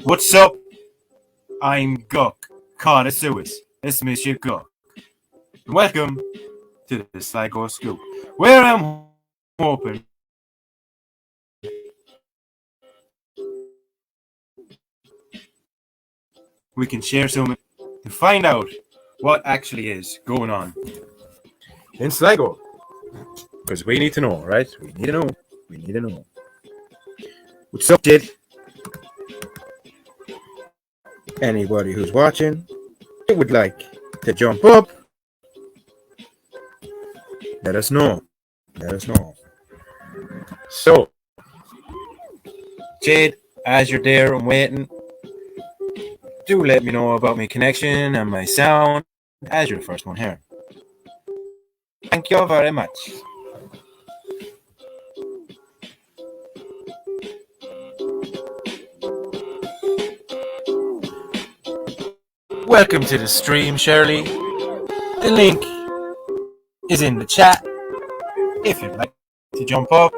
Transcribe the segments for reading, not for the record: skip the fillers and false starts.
What's up? I'm Guck, Connoisseurs. Dismiss your Guck. Welcome to the Sligo Scoop, where I'm hoping we can share some to find out what actually is going on in Sligo. Because we need to know, right? We need to know. What's up, kid? Anybody who's watching, who would like to jump up, let us know. So, Jade, as you're there and waiting, do let me know about my connection and my sound as you're the first one here. Thank you very much. Welcome to the stream, Shirley. The link is in the chat. If you'd like to jump up,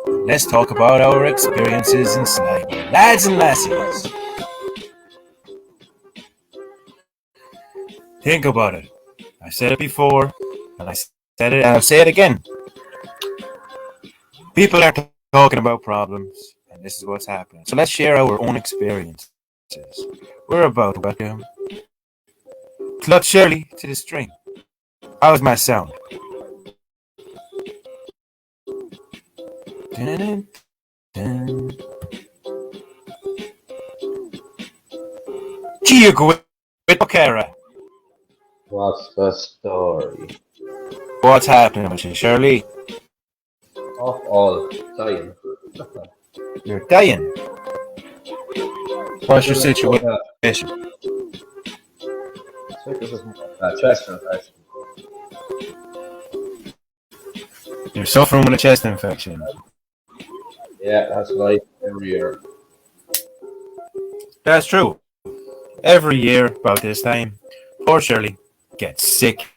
let's talk about our experiences in Sligo. Lads and lassies, think about it. I said it before, and I said it, and I'll say it again. People are talking about problems, and this is what's happening. So let's share our own experiences. We're about to welcome Clutch Shirley to the stream. How's my sound? Dun, dun. Kara. What's the story? What's happening with you, Shirley? Off all dying. You're dying. What's your situation? Chest infection. You're suffering with a chest infection. Yeah, that's life every year. That's true. Every year about this time, poor Shirley gets sick.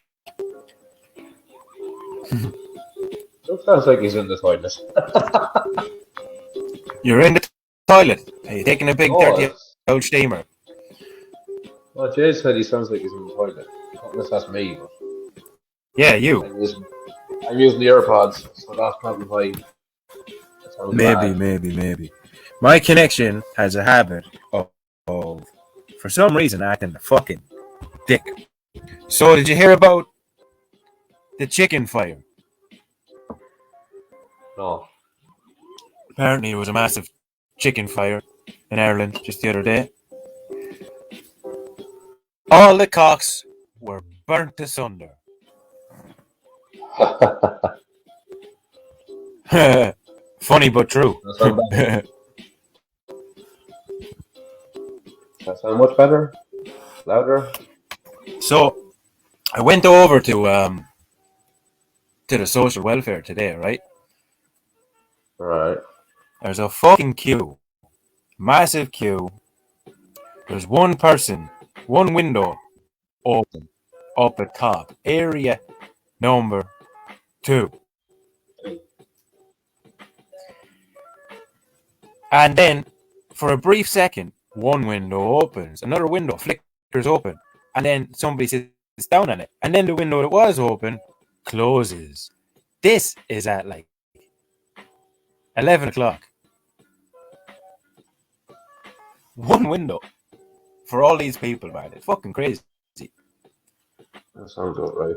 It sounds like he's in the toilet. You're in the toilet. Are you taking a big dirty old steamer? Well, Jay said he sounds like he's in the toilet. Unless that's me. But Yeah, you. I'm using the AirPods, so that's probably why. Maybe. My connection has a habit of for some reason, acting a fucking dick. So, did you hear about the chicken fire? No. Apparently, there was a massive chicken fire in Ireland just the other day. All the cocks were burnt asunder. Funny but true. That sound much better? Louder? So, I went over to the social welfare today, right? Right. There's a fucking queue. Massive queue. There's one person, one window open up at top. Area number 2. And then, for a brief second, one window opens, another window flickers open, and then somebody sits down on it. And then the window that was open closes. This is at like 11 o'clock. One window for all these people, man. It's fucking crazy. That sounds about right.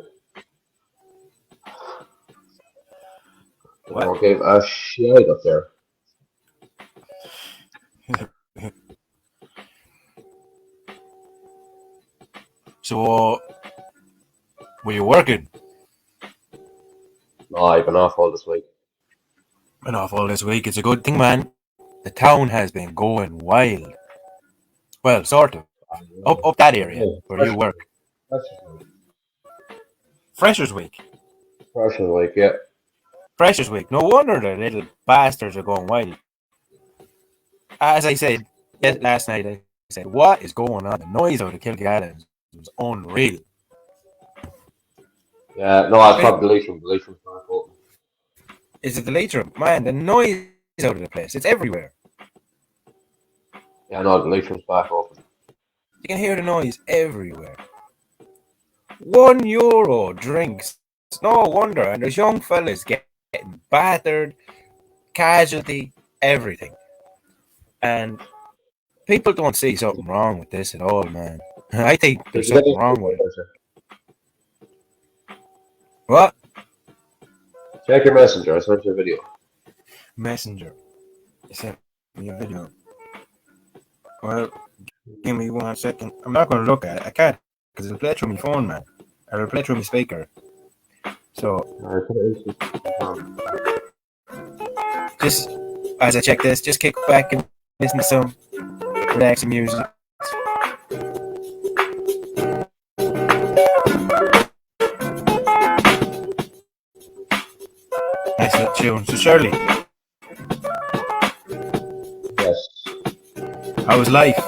What? Okay, a shit up there. So, were you working? No, I've been off all this week. Been off all this week. It's a good thing, man. The town has been going wild. Well, sort of. Up that area where you work. Freshers Week. Yeah. Freshers Week. No wonder the little bastards are going wild. As I said last night, I said, what is going on? The noise out of Kilgallen was unreal. Yeah, no, I probably deletion. Is it the later? Man, the noise out of the place. It's everywhere. Yeah, no, the latrum's back open. You can hear the noise everywhere. €1 drinks. No wonder. And there's young fellas getting battered, casualty, everything. And people don't see something wrong with this at all, man. I think Did there's you get something this wrong with it. video? What? Check your messenger. I sent you a video. Messenger. You sent me a video. Well, give me 1 second. I'm not going to look at it. I can't because it'll play through my phone, man. Or it'll play through my speaker. So, Alright, put it into just as I check this, just kick back and listen to some relaxing music. Nice little tune. So, Shirley, yes. how was life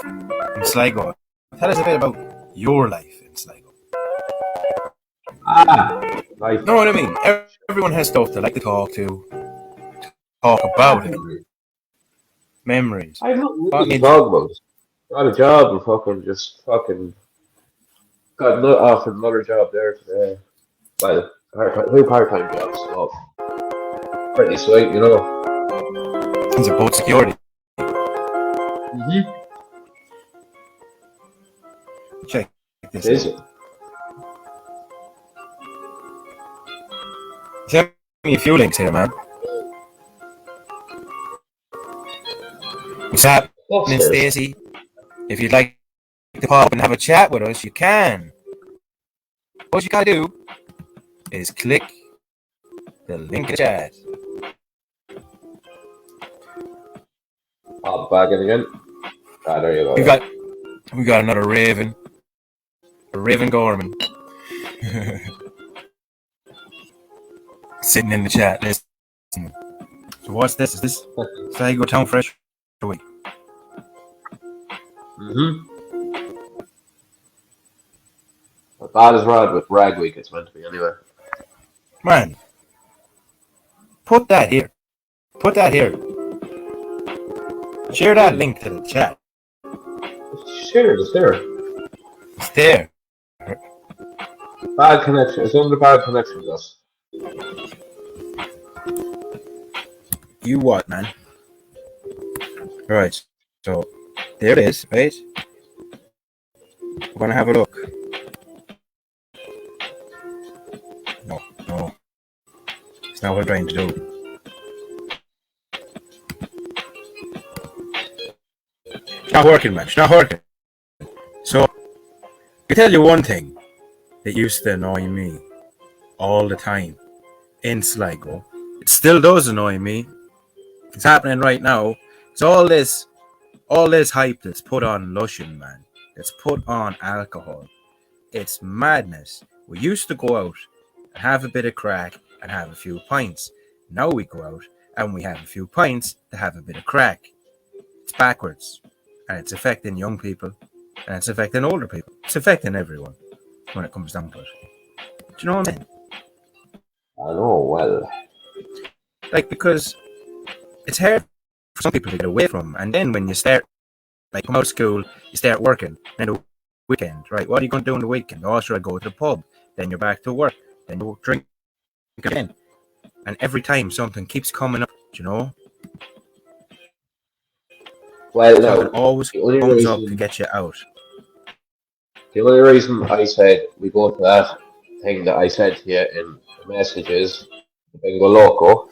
in Sligo? Tell us a bit about your life in Sligo. Life. You know what I mean? Everyone has stuff they like to talk about it. Memories. I have nothing to talk about. Got a job and fucking got offered another job there today. Well, two part-time jobs. So pretty sweet, you know. Things are both security. Mm-hmm. Check this Is out. it? Send me a few links here, man. What's happening, Upstairs. Stacey? If you'd like to pop up and have a chat with us, you can. What you gotta do is click the link in the chat. Pop back in again. There you go. We got another Raven. A Raven Gorman. Sitting in the chat listening. So what's this? Is this Sligo Town Fresh Week? Not bad as Rag Week it's meant to be anyway. Man, put that here. Put that here. Share that link to the chat. Share it's there. It's there. Bad connection. It's under bad connection, Gus. You what, man? Right. So there it is, right? We're gonna have a look. No. It's not what I'm trying to do. It's not working, man. It's not working. So I tell you one thing that used to annoy me all the time in Sligo. It still does annoy me. It's happening right now. It's all this hype that's put on Lushin, man. That's put on alcohol. It's madness. We used to go out and have a bit of crack and have a few pints. Now we go out and we have a few pints to have a bit of crack. It's backwards. And it's affecting young people. And it's affecting older people. It's affecting everyone when it comes down to it. Do you know what I mean? I know, well. Like, because it's hard for some people to get away from. And then when you start, like, come out of school, you start working. Then the weekend, right? What are you going to do on the weekend? Oh, sure, I go to the pub. Then you're back to work. Then you drink again. And every time something keeps coming up, you know? Well, Something no. always comes up to get you out. The only reason I said we go to that thing that I said to you in the messages, the Bingo Loco,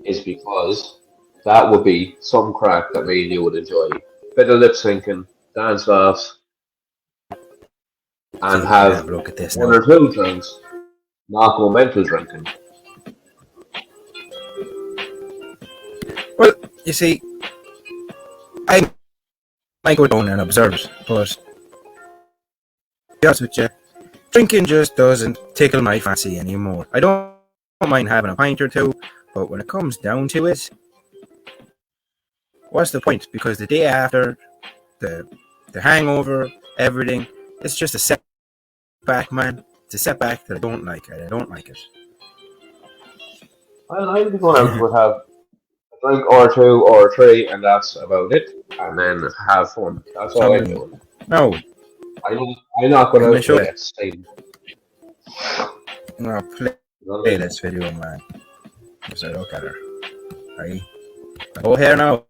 is because that would be some crack that me and you would enjoy. Bit of lip syncing, dance offs, and have look at this one now. or two drinks, not go mental drinking. Well, you see, I might go down and observe it, but to be honest with you, drinking just doesn't tickle my fancy anymore. I don't mind having a pint or two, but when it comes down to it, what's the point? Because the day after, the hangover, everything, it's just a setback, man. It's a setback that I don't like, and I don't like it. I'd be going out would have a drink or two or three, and that's about it. And then have fun. That's all I'm Something. doing. No, I'm not going I'm gonna out show to you. get seen. No, You know what I play mean? this video, man. Just look at her. Right? Oh, here now.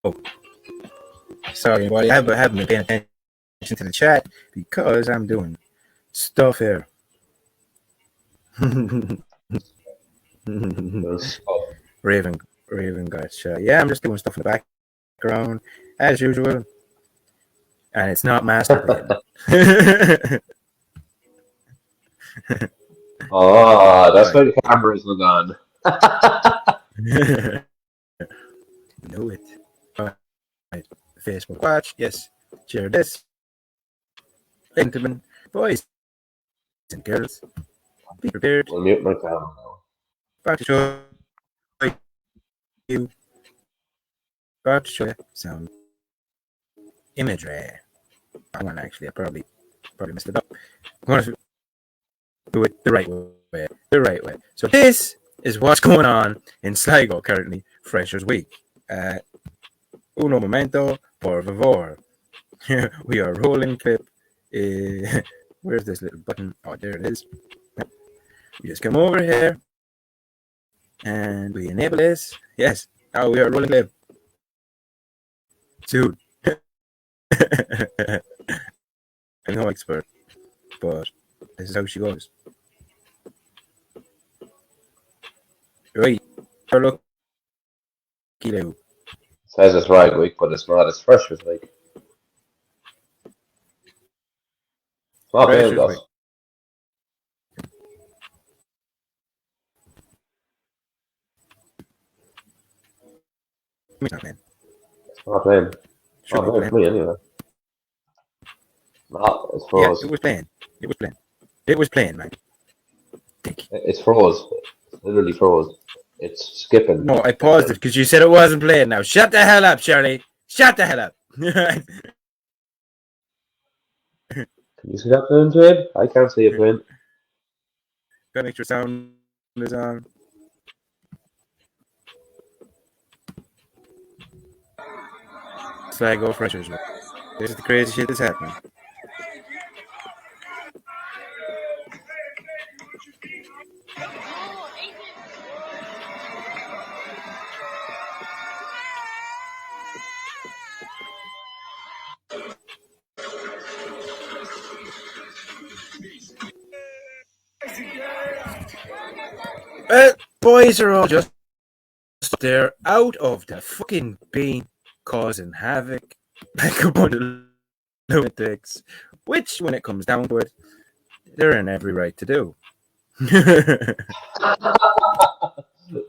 Oh, sorry, buddy. I haven't been paying attention to the chat because I'm doing stuff here. Oh, Raven got shot. Yeah, I'm just doing stuff in the background as usual, and it's not masturbating. that's why the camera isn't on. Know it. Right. Facebook watch. Yes. Share this. Gentlemen, boys and girls, be prepared. We'll mute my camera now. About to show you. About to show you some imagery. I'm gonna actually. I probably messed it up. I'm gonna do it the right way. The right way. So this is what's going on in Sligo currently, Freshers Week. Uno momento, por favor. We are rolling clip. Where's this little button? Oh, there it is. We just come over here and we enable this. Yes. Oh, we are rolling clip. Dude. I'm no expert, but this is how she goes. Right. Look. Kilo. Says it's right week, but it's not. It's Freshers Week. It's not paying us. It's not playing. It's not playing. It's not Should be playing for me anyway. No, it's Yeah, froze. it was playing. It was playing. It was playing, man. It's froze. It's literally froze. It's skipping. No, I paused it because you said it wasn't playing. Now shut the hell up, Shirley. Shut the hell up. Can you see that playing, Jade? I can't see it playing. Gotta make sure sound is on. Sligo Freshers. This is the crazy shit that's happening. Boys are all just there out of the fucking bean, causing havoc like a bunch of lunatics, which, when it comes down to it, they're in every right to do.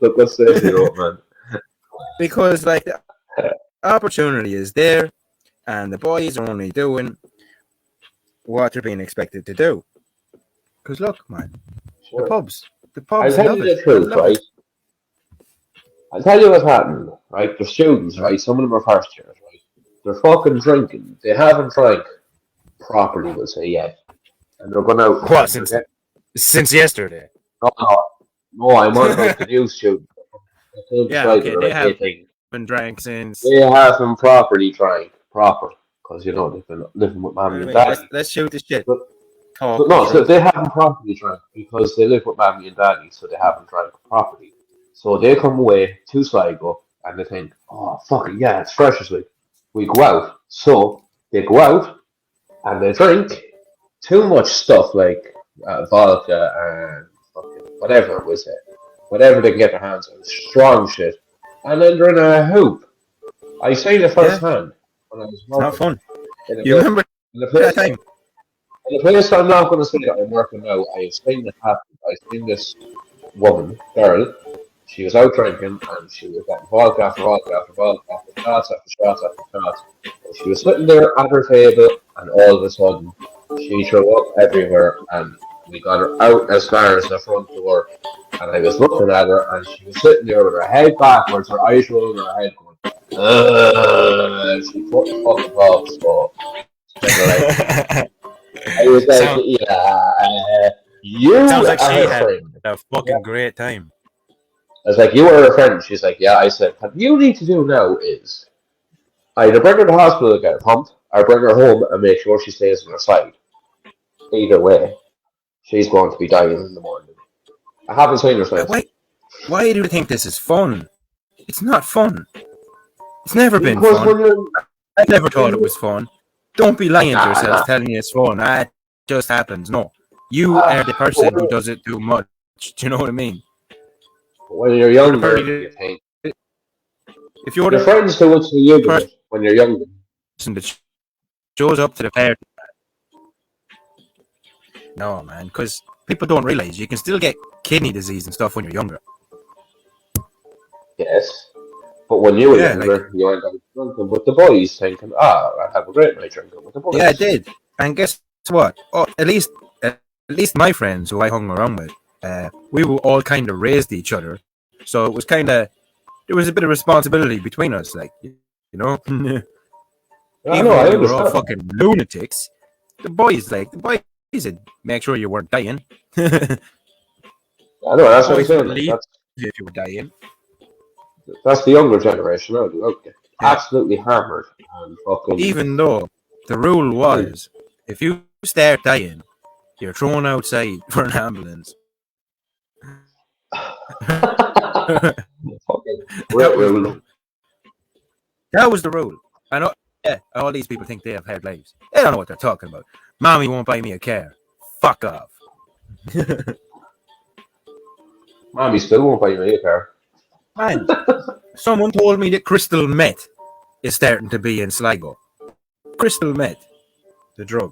Look what's there here, man. Because, like, the opportunity is there, and the boys are only doing what they're being expected to do. Because, look, man, Sure. the pubs I'll tell love you it. the truth, right? I'll tell you what's happened, right? The students, right? Some of them are first years, right? They're fucking drinking. They haven't drank properly, we'll say, yet. And they're going out. What, since yesterday? No, I'm on about the new students. Yeah, okay, they have been drank since. They haven't properly drank, because, you know, they've been living with mommy and daddy. Let's shoot this shit. But no, so they haven't properly drank because they live with mommy and daddy, so they haven't drank properly. So they come away to Sligo and they think, oh, fuck it, yeah, it's Freshers Week. We go out. So they go out and they drink too much stuff like vodka and fucking whatever it was, whatever they can get their hands on, strong shit. And then they're in a hoop. I seen it firsthand when I was working. It's not fun. You remember that time? In the place I'm not going to say that I'm working now, I've seen it happen. I've seen this girl, she was out drinking and she was getting vodka after vodka after vodka after shots after shots after shots. And she was sitting there at her table and all of a sudden she threw up everywhere and we got her out as far as the front door and I was looking at her and she was sitting there with her head backwards, her eyes rolling her head going, she put the fucking balls so I was like, yeah, you sounds like she had a fucking great time. I was like, you were her friend. She's like, yeah. I said, what you need to do now is either bring her to the hospital and get her pumped, or bring her home and make sure she stays on her side. Either way, she's going to be dying in the morning. I haven't seen her since. Why do you think this is fun? It's not fun. It's never been Because fun. when you're, I never thought it was fun. Don't be lying to yourselves telling me it's fun. It just happens. No. You are the person who does it too much. Do you know what I mean? when you're younger, you think if you're your the friends do it to you do it when you're younger. person that shows up to the party, no, man, because people don't realize you can still get kidney disease and stuff when you're younger. Yes. But when you were younger, you went out drinking with the boys, thinking, I'll have a great night drinking with the boys. Yeah, I did. And guess what? Oh, at least my friends who I hung around with, we were all kind of raised each other. So it was kind of, there was a bit of responsibility between us, like, you know? Even though we were all fucking lunatics, the boys would make sure you weren't dying. I know, that's what I'm saying. If you were dying. That's the younger generation. Okay. Absolutely hammered. And fucking... Even though the rule was, if you start dying, you're thrown outside for an ambulance. That was the rule. I know. Yeah, all these people think they have hard lives. They don't know what they're talking about. Mommy won't buy me a car. Fuck off. Mommy still won't buy me a car. Man, someone told me that crystal meth is starting to be in Sligo. Crystal meth, the drug.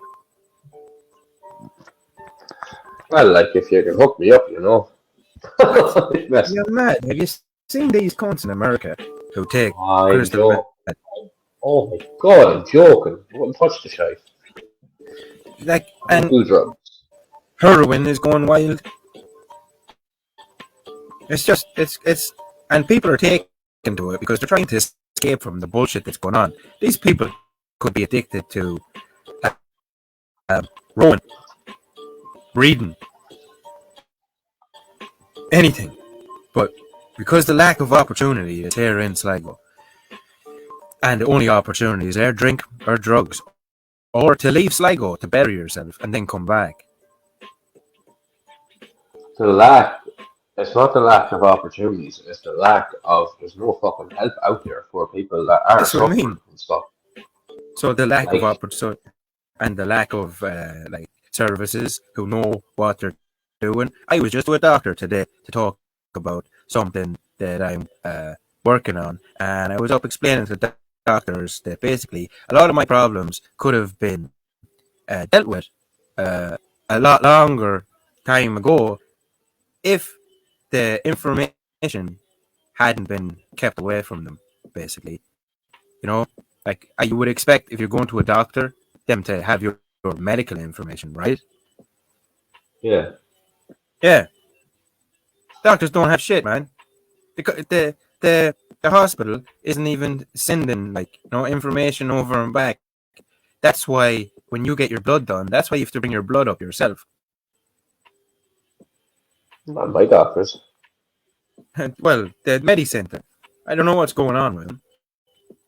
Well, like if you can hook me up, you know. You're mad. Have you seen these cunts in America who take crystal meth? Oh my god, I'm joking. I wouldn't touch the shite. Like, and drugs. Heroin is going wild. It's just, it's, and people are taking to it because they're trying to escape from the bullshit that's going on. These people could be addicted to rowing, reading, anything. But because the lack of opportunity is here in Sligo, and the only opportunities are drink or drugs, or to leave Sligo to bury yourself and then come back. It's not the lack of opportunities, it's the lack of, there's no fucking help out there for people that are suffering and stuff. So the lack of opportunity and the lack of like services who know what they're doing. I was just with a doctor today to talk about something that I'm working on, and I was up explaining to the doctors that basically a lot of my problems could have been dealt with a lot longer time ago if the information hadn't been kept away from them, basically. You know, like you would expect if you're going to a doctor, them to have your medical information, right? Yeah. Yeah. Doctors don't have shit, man. The hospital isn't even sending information over and back. That's why when you get your blood done, that's why you have to bring your blood up yourself. Not my doctors. Well, the Medicenter. I don't know what's going on with them.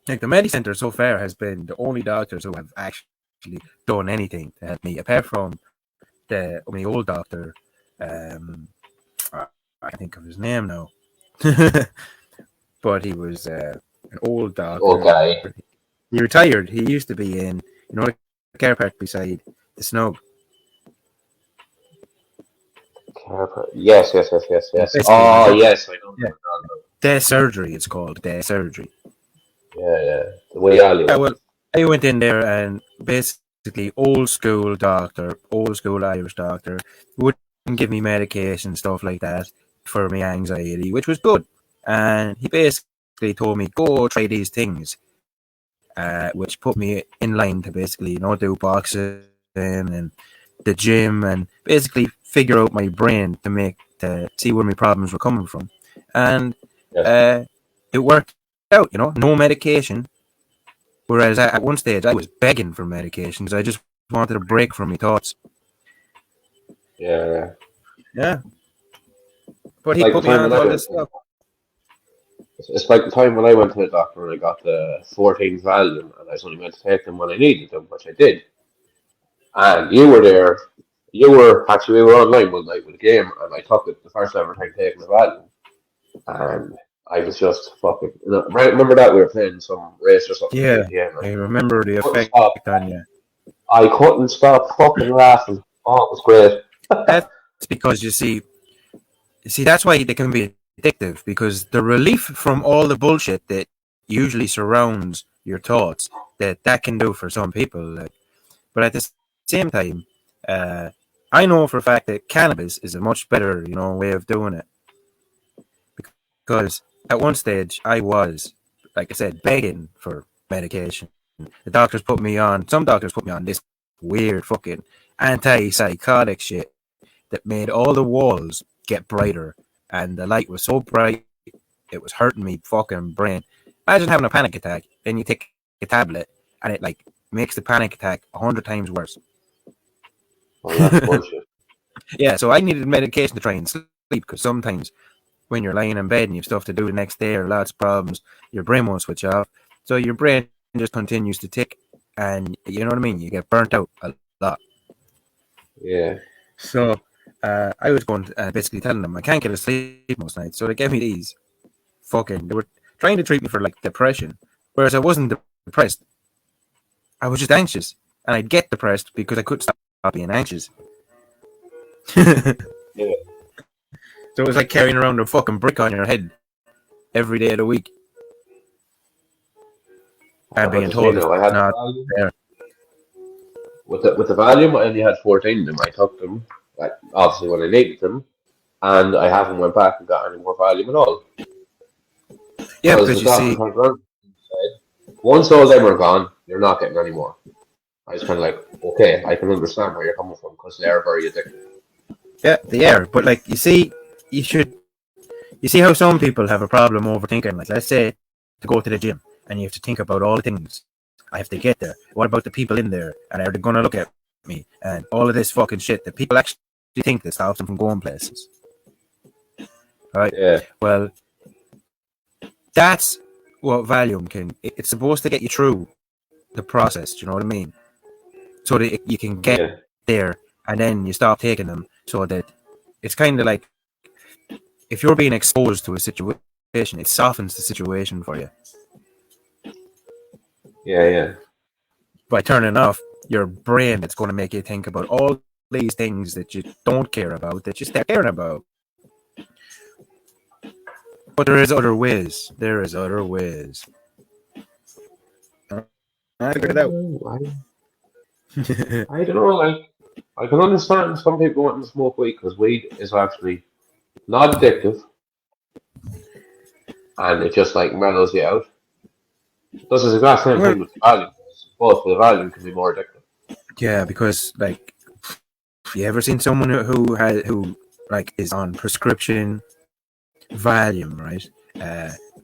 Like the Medicenter so far has been the only doctors who have actually done anything to help me, apart from my old doctor. I think of his name now. But he was an old doctor. Old guy. He retired. He used to be in, the car park beside the Snug. Yes. Oh, yes. I don't know. Day surgery, it's called. Day surgery. Yeah. The way I went in there and basically old school Irish doctor, wouldn't give me medication, stuff like that, for my anxiety, which was good. And he basically told me, go try these things, which put me in line to basically, do boxing and the gym and basically figure out my brain to see where my problems were coming from. And it worked out, no medication. Whereas at one stage I was begging for medications. I just wanted a break from my thoughts. Yeah. But he put me on all this stuff. It's like the time when I went to the doctor and I got the 14 Valium and I was only meant to take them when I needed them, which I did. And you were there. You were actually we were online one night with a game, and I took it the first ever time taking the Valium, and I was just fucking. Right, remember that we were playing some race or something at Yeah, 8 p.m. And I remember the couldn't effect stop. on you. I couldn't stop fucking laughing. Oh, it was great. That's because you see, that's why they can be addictive, because the relief from all the bullshit that usually surrounds your thoughts, that can do for some people. Like, but at the same time, uh, I know for a fact that cannabis is a much better, way of doing it. Because at one stage I was, like I said, begging for medication. Some doctors put me on this weird fucking antipsychotic shit that made all the walls get brighter, and the light was so bright it was hurting me fucking brain. Imagine having a panic attack, then you take a tablet, and it like makes the panic attack 100 times worse. Well, that's bullshit. Yeah, so I needed medication to try and sleep, because sometimes when you're lying in bed and you have stuff to do the next day or lots of problems, your brain won't switch off. So your brain just continues to tick, and you know what I mean? You get burnt out a lot. Yeah. So I was going to, basically telling them I can't get to sleep most nights. So they gave me these they were trying to treat me for like depression, whereas I wasn't depressed. I was just anxious. And I'd get depressed because I couldn't stop being anxious. So Yeah. it was like carrying around a fucking brick on your head every day of the week. And Hard being to say told it's now. I had the not Valium. there. With the Valium, I only had 14 of them. I took them, like, obviously when I needed them, and I haven't went back and got any more Valium at all. Yeah, Because the because you doctor see, turned around and said, once all them are gone, you're not getting any more. I was kind of like, okay, I can understand where you're coming from because they are very addictive. yeah, they are. But like, you see how some people have a problem overthinking. Like, let's say to go to the gym and you have to think about all the things I have to get there. What about the people in there? And are they going to look at me? And all of this fucking shit that people actually think that stops them from going places. Right? Yeah, Well, that's what Valium can. It's supposed to get you through the process. Do you know what I mean? So that you can get yeah, there, and then you stop taking them. So that it's kind of like if you're being exposed to a situation, it softens the situation for you. yeah. By turning off your brain, it's going to make you think about all these things that you don't care about, that you start caring about. But there is other ways. There is other ways. I figured it out. I don't know, like, I can understand some people wanting to smoke weed because weed is actually not addictive and it just, like, mellows you out. Does the exact same Well, thing with the Valium. Both the Valium can be more addictive. yeah, because like, you ever seen someone who like is on prescription Valium, right?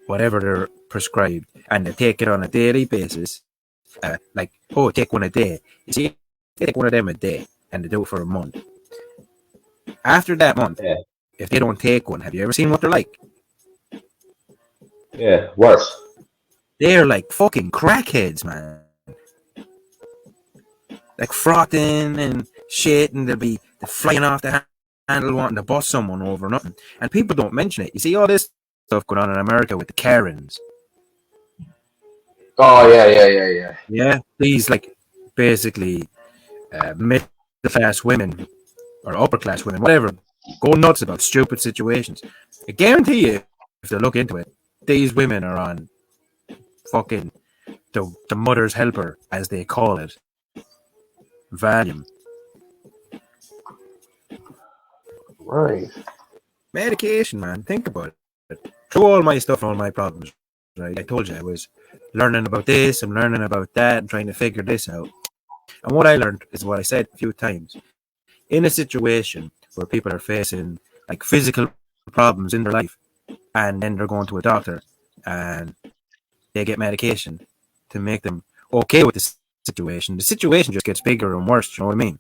Whatever they're prescribed, and they take it on a daily basis. Like, oh, take one a day. You see, they take one of them a day, and they do it for a month. After that month, Yeah, if they don't take one, have you ever seen what they're like? yeah, worse. They're like fucking crackheads, man. Like frothing and shit, and they're flying off the handle wanting to bust someone over nothing. And people don't mention it. You see all this stuff going on in America with the Karens. Oh, yeah. Yeah, these like basically middle class women or upper class women, whatever, go nuts about stupid situations. I guarantee you, if they look into it, these women are on fucking the mother's helper, as they call it, Valium. Right. Medication, man. Think about it. Through all my stuff and all my problems, right? I told you I was learning about this and learning about that and trying to figure this out. And what I learned is what I said a few times. In a situation where people are facing like physical problems in their life, and then they're going to a doctor and they get medication to make them okay with the situation just gets bigger and worse. You know what I mean?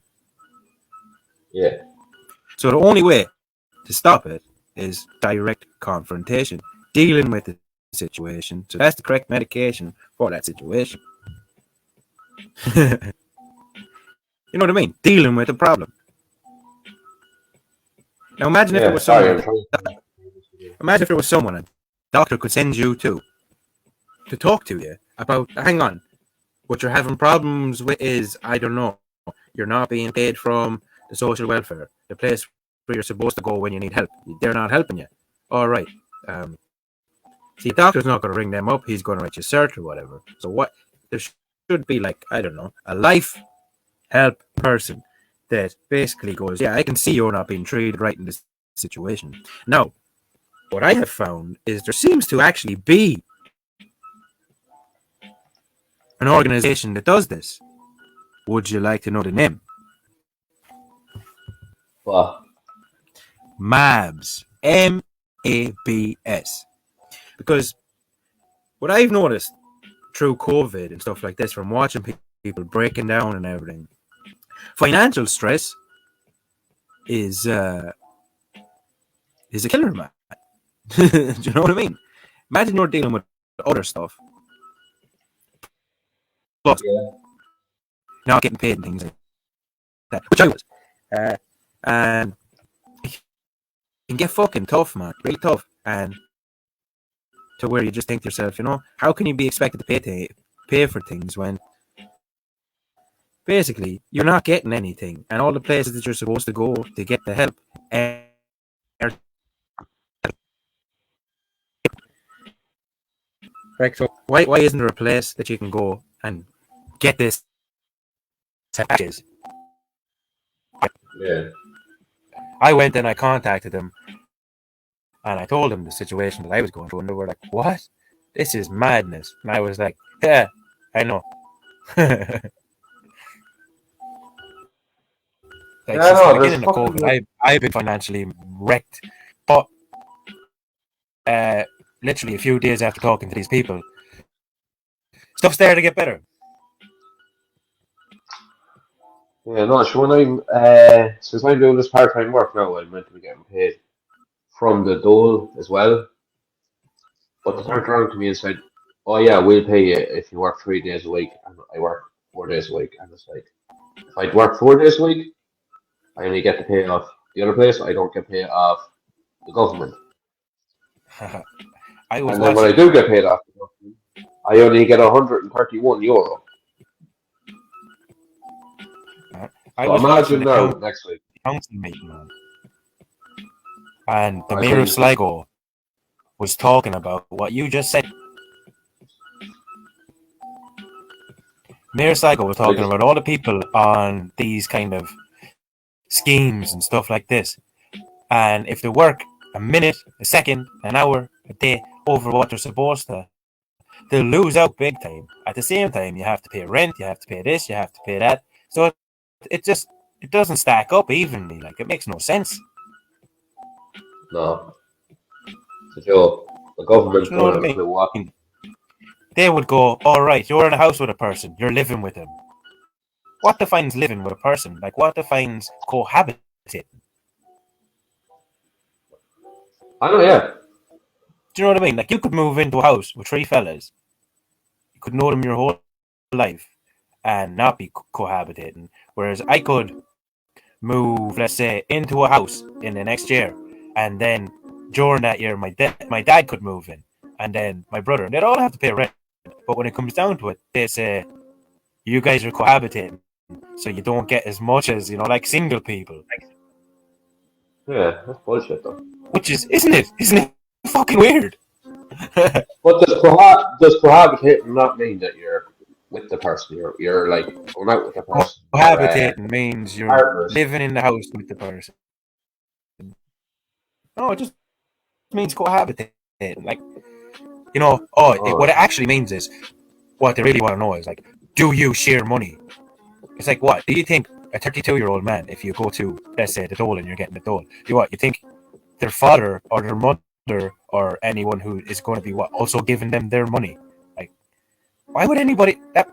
Yeah, So the only way to stop it is direct confrontation, dealing with the situation, so that's the correct medication for that situation. You know what I mean? Dealing with the problem. Now imagine if there Yeah, was sorry, someone, I'm trying. imagine if there was someone a doctor could send you to talk to you about, hang on, what you're having problems with is, I don't know, you're not being paid from the social welfare, the place where you're supposed to go when you need help. They're not helping you. All right. Um, See, the doctor's not going to ring them up. He's going to write you cert or whatever. So what? There should be like, I don't know, a life help person that basically goes, yeah, I can see you're not being treated right in this situation. Now, what I have found is there seems to actually be an organization that does this. Would you like to know the name? But MABS. MABS. Because what I've noticed through COVID and stuff like this, from watching people breaking down and everything, financial stress is a killer, man. Do you know what I mean? Imagine you're dealing with other stuff, plus yeah, not getting paid and things like that, which I was, and it can get fucking tough, man, really tough, and to where you just think to yourself, you know, how can you be expected to pay for things when basically you're not getting anything, and all the places that you're supposed to go to get the help are, right? So why isn't there a place that you can go and get this packages? yeah. I went and I contacted them and I told them the situation that I was going through, and they were like, "What? This is madness." And I was like, "Yeah, I know." Like Yeah, since the no, there's beginning of fucking. COVID, I've been financially wrecked. But literally a few days after talking to these people, stuff's there to get better. Yeah, no, so when since I'm doing this part-time work now, I'm meant to be getting paid from the dole as well. But they turned around to me and said, "Oh yeah, we'll pay you if you work 3 days a week." And I work 4 days a week, and it's like, if I work 4 days a week, I only get to pay off the other place. I don't get paid off the government. I was And then when I watching. do get paid off the government, I only get €131. I So was watching imagine the now next week. council meeting, man, and the I mayor said, of Sligo was talking about what you just said. Mayor Sligo was I talking just, about all the people on these kind of schemes and stuff like this. And if they work a minute, a second, an hour, a day over what they're supposed to, they'll lose out big time. At the same time, you have to pay rent, you have to pay this, you have to pay that. So it just it doesn't stack up evenly. Like it makes no sense. no, it's a joke. The government Do you know don't what have a I clue what. mean? They would go, all right, you're in a house with a person, you're living with them. What defines living with a person? Like what defines cohabitating? I know, yeah. Do you know what I mean? Like you could move into a house with three fellas. You could know them your whole life and not be cohabitating. Whereas I could move, let's say, into a house in the next year, and then during that year, my dad could move in, and then my brother, and they'd all have to pay rent. But when it comes down to it, they say you guys are cohabitating, so you don't get as much as like single people. Yeah, that's bullshit though. Which is, isn't it? Isn't it fucking weird? But does cohabitate not mean that you're with the person? You're like going out with the person. You're Cohabitating means you're partners. living in the house with the person. No, it just means cohabitating. Like, what Oh, it actually means is what they really want to know is like, do you share money? It's like, what do you think a 32-year-old man, if you go to, let's say, the dole and you're getting the dole, you think their father or their mother or anyone who is going to be also giving them their money? Like, why would anybody? That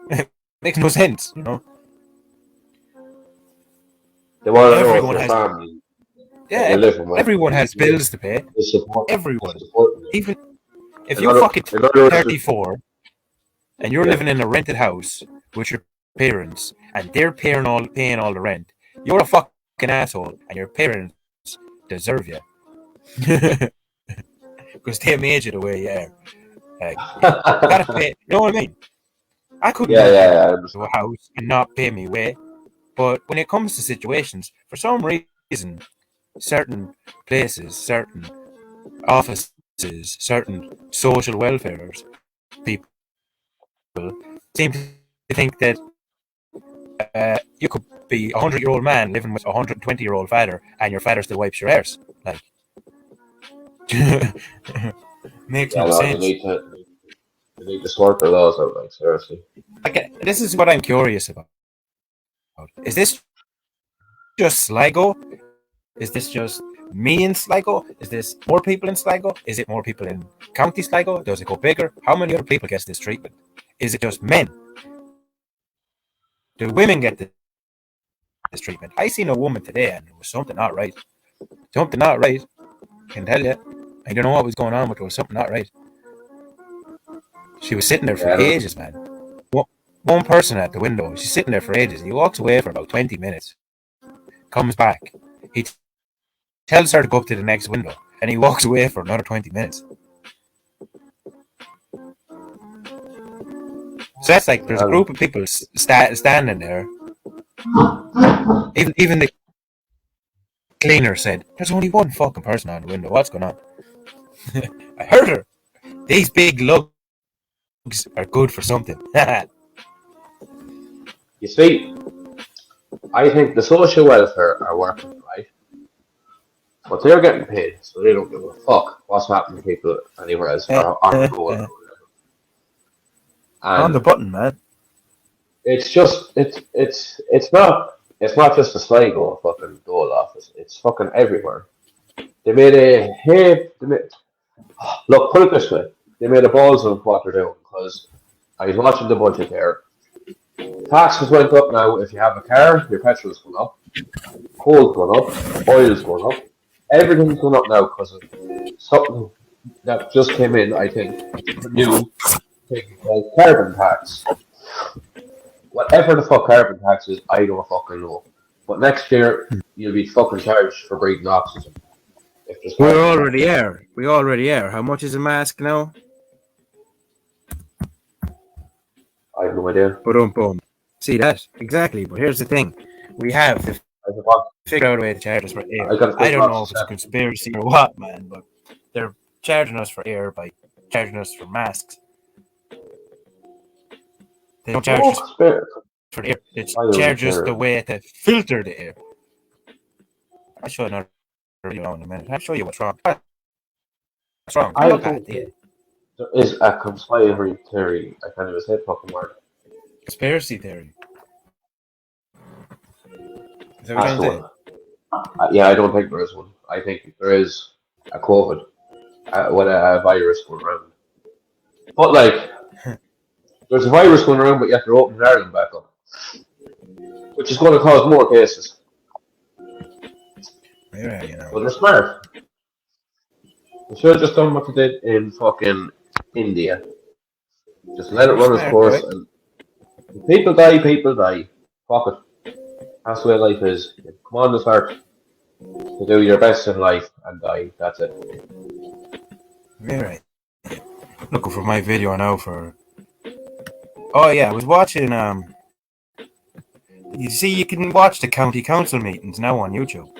makes no sense. they want to know if Everyone your has, family that yeah, you're living with everyone has bills to pay. is Everyone, supporting you. even If In you other, fucking in other words, 34 and you're yeah. living in a rented house with your parents and they're paying all the rent, you're a fucking asshole, and your parents deserve you because they made you the way you are. You gotta pay. You know what I mean? I couldn't Yeah, move yeah, into yeah, I a understand. house and not pay me way. But when it comes to situations, for some reason, certain places, certain offices, certain social welfares people seem to think that you could be a 100-year-old man living with a 120-year-old father, and your father still wipes your arse. Like, makes Yeah, no no, sense. they need to sort their laws out, like, seriously. Like, this is what I'm curious about. Is this just Sligo? Is this just me in Sligo? Is this more people in Sligo? Is it more people in County Sligo? Does it go bigger? How many other people get this treatment? Is it just men? Do women get this treatment? I seen a woman today and there was something not right. Something not right. I can tell you. I don't know what was going on, but there was something not right. She was sitting there for Yeah, look, ages, man. One person at the window. She's sitting there for ages. He walks away for about 20 minutes. Comes back. He tells her to go up to the next window. And he walks away for another 20 minutes. So that's like there's a um, group of people standing there. Even the cleaner said, "There's only one fucking person on the window. What's going on?" I heard her. These big lugs are good for something. you see, I think the social welfare are working, right? But they're getting paid, so they don't give a fuck what's happening to people anywhere else or on the road or whatever. On the And button, man. it's just it's not just a Sligo fucking dole office. It's fucking everywhere. They made a hey, look, put it this way. They made a balls of what they're doing because I was watching the budget there. Taxes went up now. If you have a car, your petrol's going up, coal's going up, oil's going up. Everything's going up now because of something that just came in, I think, new thing called carbon tax. Whatever the fuck carbon tax is, I don't fucking know. But next year, you'll be fucking charged for breathing oxygen if there's We carbon tax. already are. We already are. How much is a mask now? I have no idea. Boom. See that? Exactly. But here's the thing. We have to I think what figure out a way to charge us for air. I gotta I think don't what's know the if it's a seven. conspiracy or what, man, but they're charging us for air by charging us for masks. They don't charge No us conspiracy. for the air. They I don't charge us the care. way to filter the air. I'll show you another video in a minute. I'll show you what's wrong. What's wrong? Come I look think at it. there is a conspiracy theory. I can't even say the fucking word. Conspiracy theory. Is that what That's you're the trying to one. say? Yeah, I don't think there is one. I think there is a COVID, with a virus going around. But like, there's a virus going around, but yet they're opening Ireland back up, which is going to cause more cases. Yeah, you But know. they're smart. They should have just done what they did in fucking India. Just let it They're run its smart, course, right? and if people die, people die. Fuck it. That's the way life is. You come on this earth to do your best in life and die. That's it. You're right. Looking for my video now for. Oh yeah, I was watching. You see, you can watch the county council meetings now on YouTube.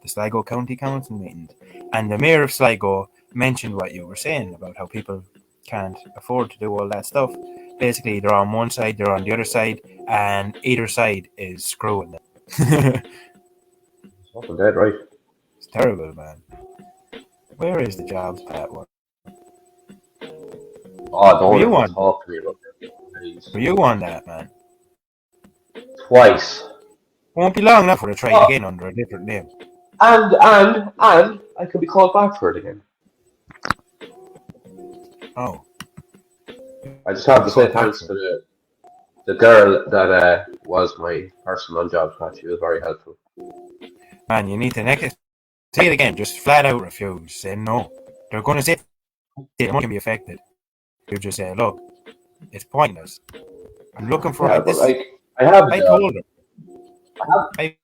The Sligo County Council meetings, and the mayor of Sligo mentioned what you were saying about how people can't afford to do all that stuff. Basically, they're on one side, they're on the other side, and either side is screwing them. It's fucking dead, right? It's terrible, man. Where is the jobs Pat one? Oh, Were don't you even on? talk to me about that, please. Were you on that, man? Twice. Won't be long enough for to try it Oh, again under a different name. and I could be called back for it again. Oh, I just have be to say called back thanks for to it. the girl that was my person on job chat. She was very helpful. Man, you need to next say it again. Just flat out refuse. Say no. They're going to say the money can be affected. You just say, look, it's pointless. I'm looking for Yeah, but this. like I have a I job. told her. I have, I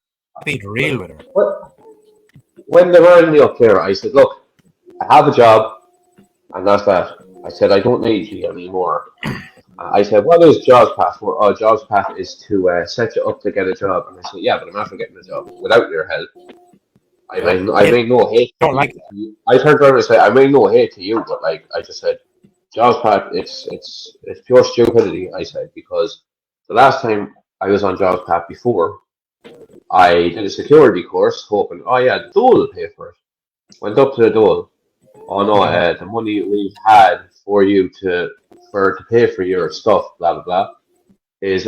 being like, real with her. when they rang me up there, I said, look, I have a job, and that's that. I said, I don't need you anymore. I said, what is Jobs Path for? Oh, Jobs Path is to set you up to get a job. And I said, yeah, but I'm after getting a job without your help. I You mean no hate don't to like you. I turned around and said, I mean no hate to you, but like I just said, Jobs Path, it's pure stupidity. I said because the last time I was on Jobs Path before, I did a security course, hoping, oh yeah, the Dole will pay for it. Went up to the Dole. Oh no, that. the money we've had for you to pay for your stuff, blah blah blah, is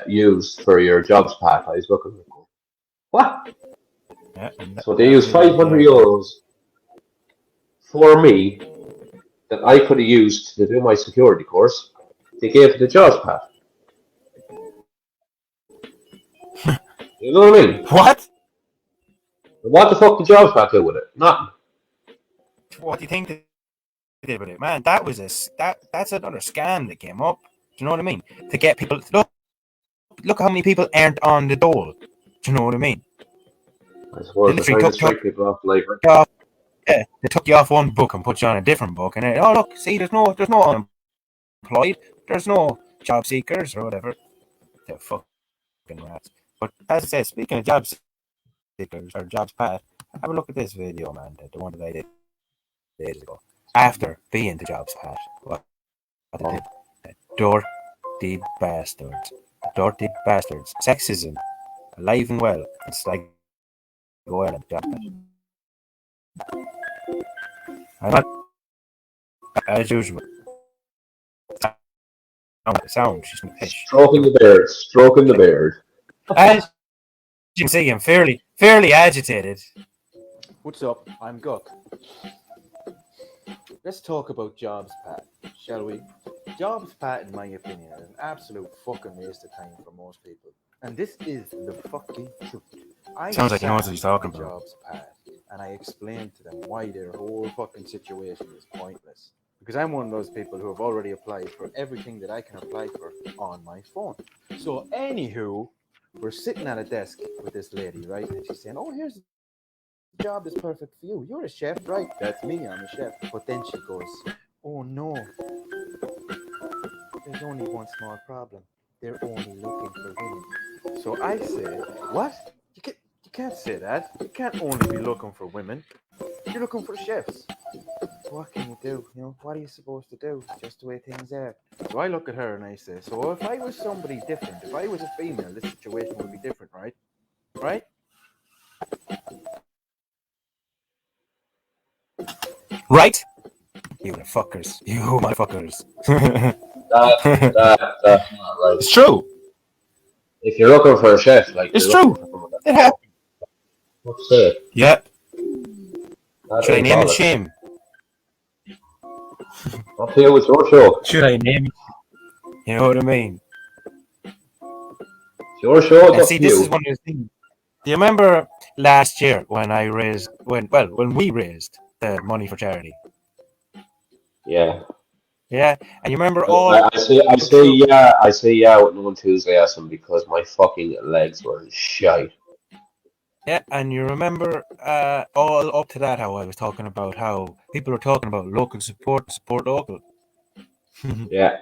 used for your jobs path. I was looking at it, what? Yeah, and So they that used was me right 500 there. Going, euros for me that I could have used to do my security course. They gave it the jobs path. You know what I mean? what? What the fuck did jobs path do with it? Nothing. What do you think they did with it, man? That was that's another scam that came up. Do you know what I mean? To get people look how many people aren't on the dole. Do you know what I mean? I They suppose they're literally trying to took strike people off like you off. Yeah, they took you off one book and put you on a different book, and then, oh look, see, there's no unemployed, there's no job seekers or whatever. They're fucking rats. But as I said, speaking of job seekers or jobs path, have a look at this video, man. The one that I did days ago. After being the jobs path, what they did? Dirty bastards. Dirty bastards. Sexism, alive and well. It's like go at job path. I'm not, as usual. Sound. She's gonna pish. stroking the beard, stroking the beard. As you can see, I'm fairly agitated. What's up? I'm Guk. Let's talk about Jobs Pat, shall we? Jobs Pat, in my opinion, is an absolute fucking waste of time for most people. And this is the fucking truth. Sounds like he knows what he's talking about. Jobs Pat, and I explained to them why their whole fucking situation is pointless. Because I'm one of those people who have already applied for everything that I can apply for on my phone. So, anywho, we're sitting at a desk with this lady, right? And she's saying, oh, here's a job that's perfect for you. You're a chef, right? That's me, I'm a chef. But then she goes, oh no, there's only one small problem. They're only looking for women. So I said, what? You can't say that. You can't only be looking for women. You're looking for chefs. What can you do? You know, what are you supposed to do? Just the way things are. So I look at her and I say, so if I was somebody different, if I was a female, this situation would be different, right? Right? Right? You motherfuckers. You motherfuckers. That's not right. It's true. If you're looking for a chef, like It's you're looking true. for someone It happened. what's it? Yeah. That Should I ain't name it bollocks. shame? Up here with your show. Should I name it? You know what I mean? It's your show, And it's see, up to this you. is one of the things. Do you remember last year when we raised the money for charity? Yeah. Yeah, and you remember I say yeah with no enthusiasm because my fucking legs were shite. yeah, and you remember all up to that how I was talking about how people are talking about local support local, Yeah.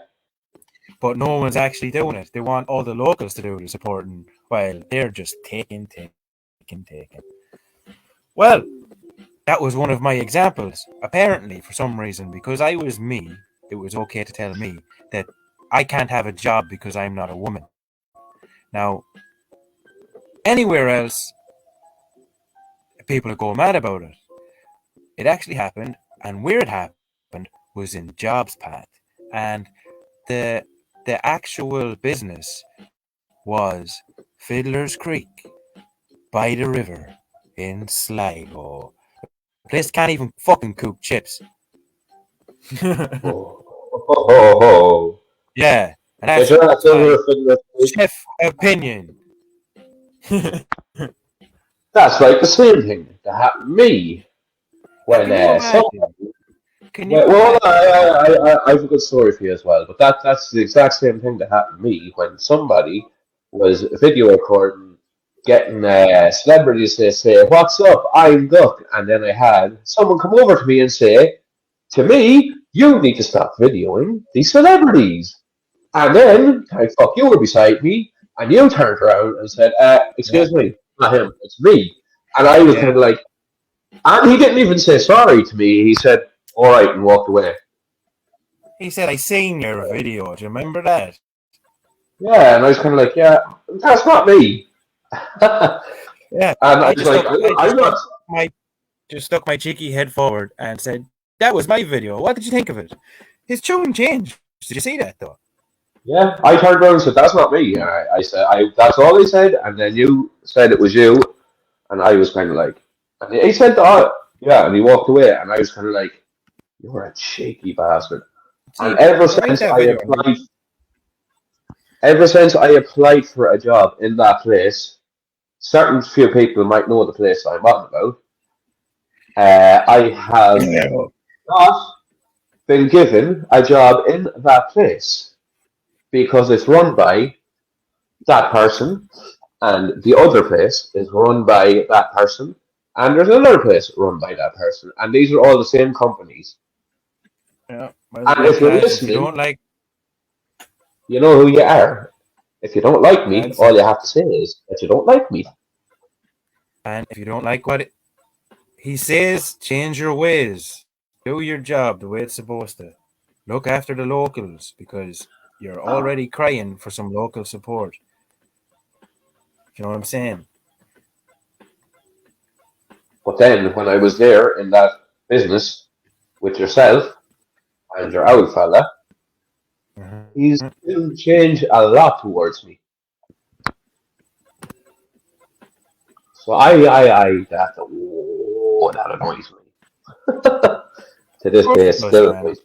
but no one's actually doing it. They want all the locals to do the supporting, while they're just taking. Well, that was one of my examples. Apparently, for some reason, because I was me, it was okay to tell me that I can't have a job because I'm not a woman. Now, anywhere else, people would go mad about it. It actually happened, and where it happened was in Jobs Path, and the actual business was Fiddler's Creek by the river in Sligo. The place can't even fucking cook chips. Oh. Yeah, and Get your ass that's over my here, Fiddler Creek. chef opinion. That's like the same thing that happened to me Now, when can you imagine? Can you Well, imagine? I have a good story for you as well. But that's the exact same thing that happened to me when somebody was video recording, getting celebrities to say, "What's up? I'm Duck," and then I had someone come over to me and say, "To me, you need to stop videoing these celebrities." And then, like, fuck, you were beside me, and you turned around and said, Yeah, "Excuse me, not him, it's me." And I was kind yeah. of like, and he didn't even say sorry to me. He said, "All right," and walked away. He said, "I seen your video. Do you remember that?" Yeah, and I was kind of like, "Yeah, that's not me." And Yeah. I was like, I I'm just not. stuck my cheeky head forward and said, "That was my video. What did you think of it?" His tune changed. Did you see that though? Yeah, I turned around and said, "That's not me." And I said, That's all I said." And then you said it was you, and I was kind of like, and he said, "Oh, yeah," and he walked away, and I was kind of like, "You're a cheeky bastard." And See, right that video. ever since I applied for a job in that place, certain few people might know the place I'm on about. I have not been given a job in that place because it's run by that person, and the other place is run by that person, and there's another place run by that person, and these are all the same companies. Yeah. Well, And if look, you're lads, if you listening, don't like, you know who you are. If you don't like me, lads, all you have to say is that you don't like me. and if you don't like what he says, change your ways. Do your job the way it's supposed to. Look after the locals because you're already crying for some local support. You know what I'm saying? But then when I was there in that business with yourself and your old fella, he's Mhm. didn't change a lot towards me. So that annoys me. To Of this course day, it it does, still man. annoys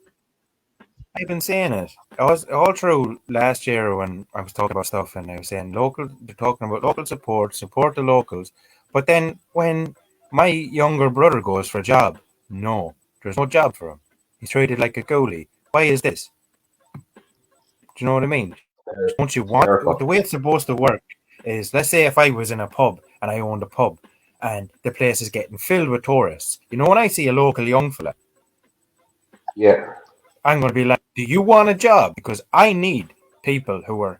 I've been saying it. I was all through last year when I was talking about stuff and I was saying local, they're talking about local support, support the locals. But then when my younger brother goes for a job, no, there's no job for him. He's treated like a goalie. Why is this? Do you know what I mean? me. Don't you want the Terrible. way it's supposed to work is let's say if I was in a pub and I owned a pub and the place is getting filled with tourists. You know when I see a local young fella, Yeah. I'm gonna be like, do you want a job? Because I need people who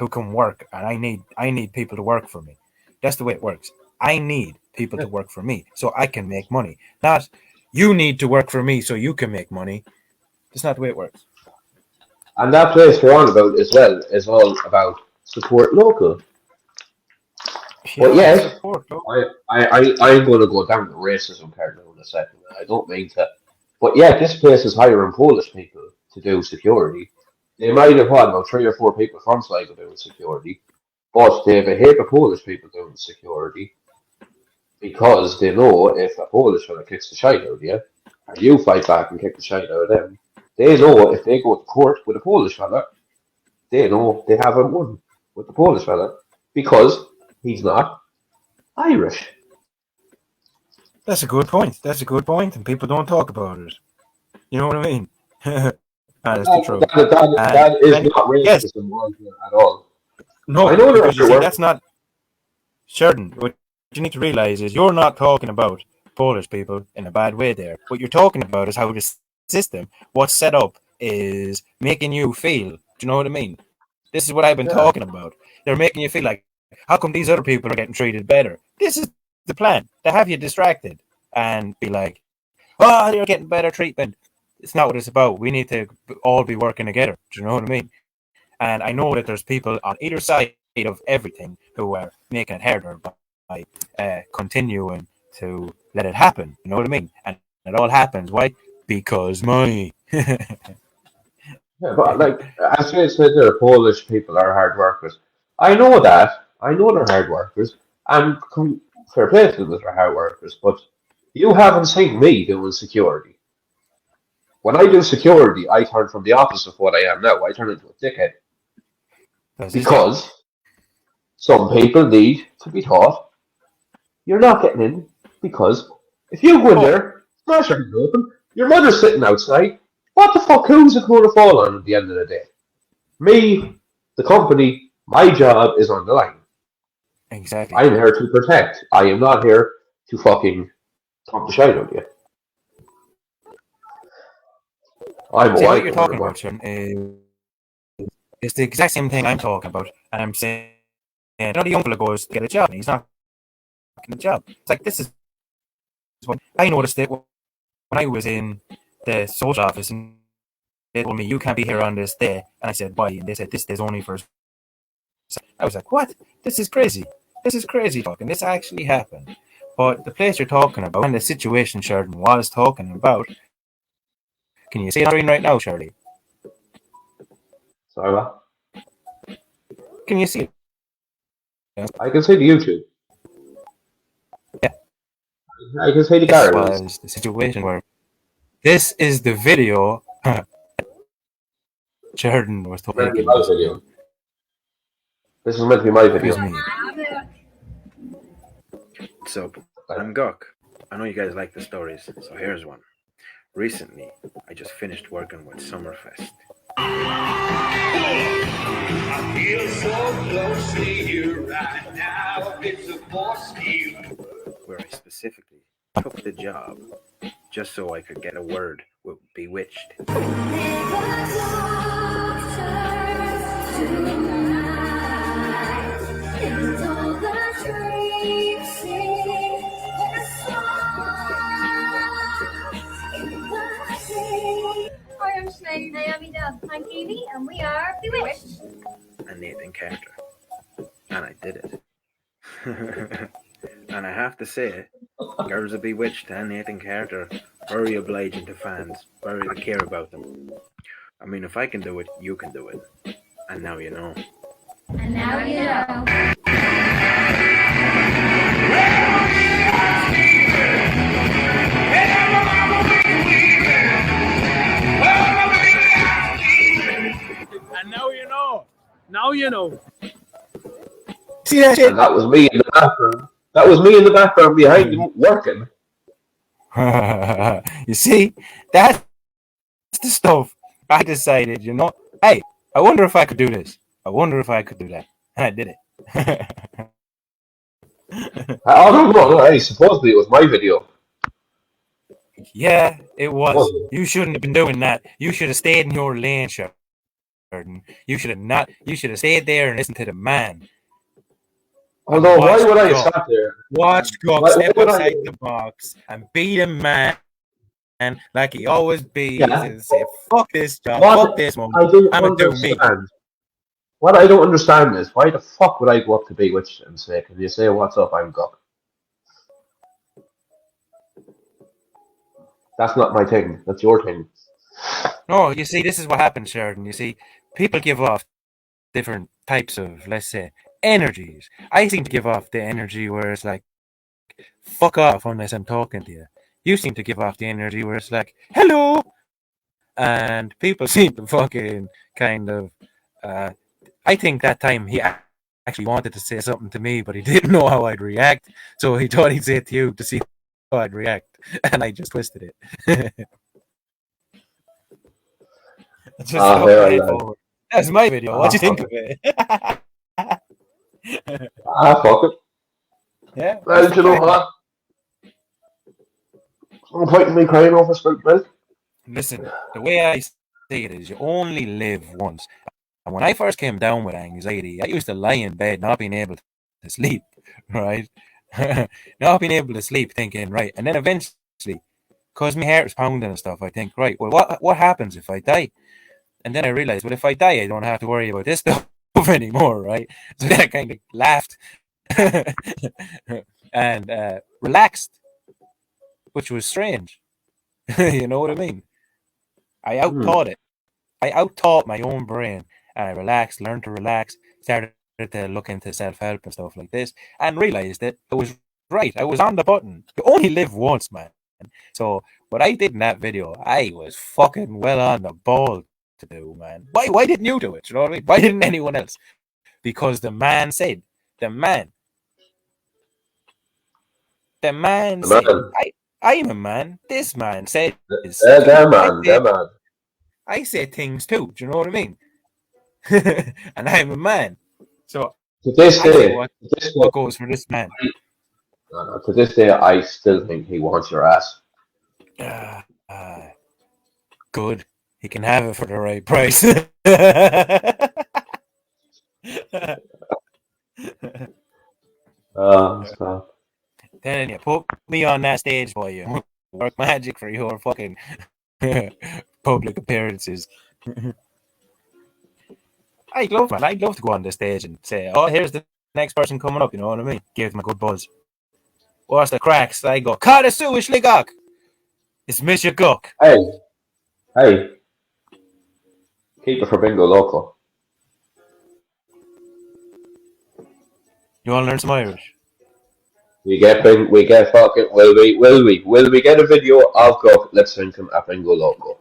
can work and I need people to work for me. That's the way it works. I need people Yeah. to work for me so I can make money. Not you need to work for me so you can make money. That's not the way it works. And that place we're on about as well is all about support local. But Yeah, yet, support. I'm going to go down the racism card now in a second. I don't mean to. But yeah, this place is hiring Polish people to do security. They might have had about 3 or 4 people from Sligo doing security, but they have a heap of Polish people doing security because they know if a Polish fella kicks the shite out of you, or you fight back and kick the shite out of them, they know if they go to court with a Polish fella, they know they haven't won with the Polish fella because he's not Irish. That's a good point. That's a good point, and people don't talk about it. You know what I mean? That's the truth. And That is then not yes, racism on here at all. I no, know they're because you after see, work. that's not certain. What you need to realize is you're not talking about Polish people in a bad way there. What you're talking about is how the system, what's set up, is making you feel. Do you know what I mean? This is what I've been Yeah. talking about. They're making you feel like, how come these other people are getting treated better? This is the plan. To have you distracted and be like, oh, they're getting better treatment. It's not what it's about. We need to all be working together. Do you know what I mean? And I know that there's people on either side of everything who are making it harder by continuing to let it happen. You know what I mean? And it all happens. Why? Because money. Yeah, but like as you said, there, Polish people are hard workers. I know that. I know they're hard workers, and fair play to them that they're hard workers. But you haven't seen me doing security. When I do security, I turn from the opposite of what I am now. I turn into a dickhead That's his job. because some people need to be taught you're not getting in because if you go in Oh, there, smash everything open, Your mother's sitting outside. What the fuck? Who's it going to fall on at the end of the day? Me, the company, my job is on the line. Exactly. I'm here to protect. I am not here to fucking talk the shit out of you. I'm a See, what you're welcome, talking everybody. about, Sharon, is the exact same thing I'm talking about. And I'm saying, the young fella goes to get a job, and he's not getting a job. It's like, this is what I noticed it when I was in the social office, and they told me, you can't be here on this day. And I said, why? And they said, this day's only for... I was like, what? This is crazy. This is crazy talking. This actually happened. But the place you're talking about, and the situation Sheridan was talking about, can you see it on screen right now, Shirley? Sorry, what? Can you see it? I can see the YouTube. Yeah. I can see the This gardens. was the situation where this is the video Sheridan was taking My this video. video. This is meant to be my video. Excuse me. What's up? I'm Gok. I know you guys like the stories, so here's one. Recently, I just finished working with Summerfest. I feel so close to you right now. It's a force field. Where I specifically took the job just so I could get a word with Bewitched. Hi, I'm Sinead. Naomi Dunn. I'm Phoebe, and we are Bewitched. And Nathan Carter. And I did it. And I have to say, girls of Bewitched and Nathan Carter, very obliging to fans, very to care about them. I mean, if I can do it, you can do it. And now you know. And now you know. And now you know. Now you know. See that shit? And that was me in the background. That was me in the background behind him working. You see, that's the stuff I decided, hey, I wonder if I could do this. I wonder if I could do that. And I did it. Oh, no. Hey, supposedly it was my video. Yeah, it was. Was it? You shouldn't have been doing that. You should have stayed in your lane, Sheridan. You should have not. You should have stayed there and listened to the man. Although, why would I have sat there? Watch Gok Why step would I- outside the box and beat a man like he always beats Yeah. and say, fuck this job, What? fuck this one. I don't I'm gonna do me. understand. What I don't understand is, why the fuck would I go up to Bewitched and say, can you say what's up, I'm Gok? That's not my thing. That's your thing. No, you see, this is what happens, Sheridan. You see, people give off different types of, let's say, energies. I seem to give off the energy where it's like, fuck off unless I'm talking to you. You seem to give off the energy where it's like, hello. And people seem to fucking kind of, I think that time he actually wanted to say something to me, but he didn't know how I'd react. So he thought he'd say it to you to see how I'd react. And I just twisted it. That's my video. What do you think of it? Fuck it. Yeah. Well, you know what? No point in me crying over spilt milk. Listen, the way I see it is you only live once. And when I first came down with anxiety, I used to lie in bed not being able to sleep, right? Not being able to sleep, thinking, right. And then eventually, because my heart was pounding and stuff, I think, right, well, what happens if I die? And then I realized, well, if I die, I don't have to worry about this stuff anymore, right? So then I kind of laughed and relaxed, which was strange. You know what I mean? I out-taught it. I out-taught my own brain, and I relaxed, learned to relax, started to look into self-help and stuff like this, and realized that it was right. I was on the button. You only live once, man. So what I did in that video, I was fucking well on the ball to do, man. Why didn't you do it? You know what I mean? Why didn't anyone else? Because the man said, I'm a man. This man says. They're man. I say things too. Do you know what I mean? And I'm a man. So To this I say day, what goes for this man. to this day, I still think he wants your ass. Good. He can have it for the right price. Stop. Then you put me on that stage, boy. You work magic for your fucking public appearances. I'd love to go on the stage and say, "Oh, here's the next person coming up." You know what I mean? Give them a good buzz. What's the cracks? I go, "Cut a suish ligok. It's Miss your Cook." Hey, keep it for bingo local. You want to learn some Irish? We get fucking. Will we get a video of Cook lip syncing at bingo local?